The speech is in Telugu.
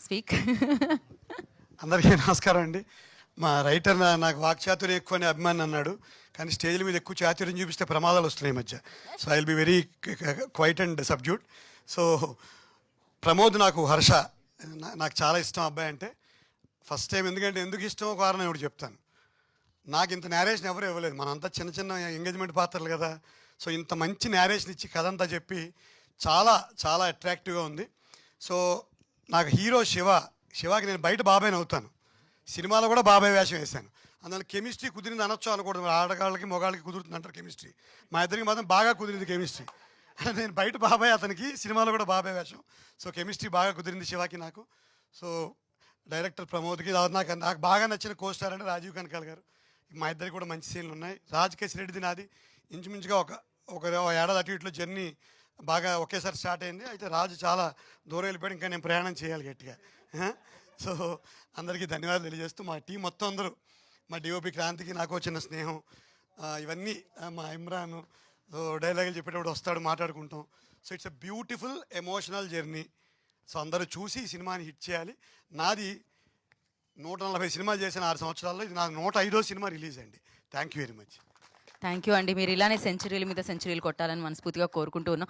స్పీక్. అందరికీ నమస్కారం అండి. మా రైటర్ నాకు వాక్చాతుర్యం ఎక్కువ అని అభిమాని అన్నాడు, కానీ స్టేజ్ల మీద ఎక్కువ చాతుర్యం చూపిస్తే ప్రమాదాలు వస్తున్నాయి ఈ మధ్య. So I will be very quiet and subdued. So Pramod నాకు హర్ష నాకు చాలా ఇష్టం అబ్బాయి అంటే. ఫస్ట్ టైం ఎందుకు ఇష్టమో కారణం ఇప్పుడు చెప్తాను. నాకు ఇంత నేరేషన్ ఎవరు ఇవ్వలేదు, మనంతా చిన్న చిన్న ఎంగేజ్మెంట్ పాత్రలు కదా. సో ఇంత మంచి నేరేషన్ ఇచ్చి కథ అంతా చెప్పి చాలా చాలా అట్రాక్టివ్గా ఉంది. సో నాకు హీరో శివాకి నేను బయట బాబాయ్ అవుతాను, సినిమాలో కూడా బాబాయ్ వేషం వేశాను. అందువల్ల కెమిస్ట్రీ కుదిరింది అనొచ్చు అనకూడదు, ఆడగాళ్ళకి మొగాళ్ళకి కుదురుతుంది అంటారు కెమిస్ట్రీ. మా ఇద్దరికి మాత్రం బాగా కుదిరింది కెమిస్ట్రీ. నేను బయట బాబాయ్, అతనికి సినిమాలో కూడా బాబాయ్ వేషం. సో కెమిస్ట్రీ బాగా కుదిరింది శివాకి నాకు. సో డైరెక్టర్ ప్రమోద్కి, నాకు బాగా నచ్చిన కో స్టార్ అంటే రాజీవ్ కనకాల్ గారు. మా ఇద్దరికి కూడా మంచి సీన్లు ఉన్నాయి. రాజకేశ్ రెడ్డిది నాది ఇంచుమించుగా ఒక ఏడాది అటు ఇట్లో జర్నీ బాగా ఒకేసారి స్టార్ట్ అయింది. అయితే రాజు చాలా దూరం వెళ్ళిపోయాడు, ఇంకా నేను ప్రయాణం చేయాలి గట్టిగా. సో అందరికీ ధన్యవాదాలు తెలియజేస్తూ మా టీం మొత్తం అందరూ, మా డిఓపి క్రాంతికి నాకు చిన్న స్నేహం, ఇవన్నీ మా ఇమ్రాన్ డైలాగులు చెప్పేటప్పుడు వస్తాడు, మాట్లాడుకుంటాం. So it's a beautiful emotional journey. So అందరూ చూసి ఈ సినిమాని హిట్ చేయాలి. నాది 140 సినిమాలు చేసిన 6 సంవత్సరాల్లో ఇది నాకు 105వ సినిమా రిలీజ్ అండి. Thank you very much. Thank you అండి. మీరు ఇలానే సెంచరీల మీద సెంచరీలు కొట్టాలని మనస్ఫూర్తిగా కోరుకుంటూ ఉన్నాం.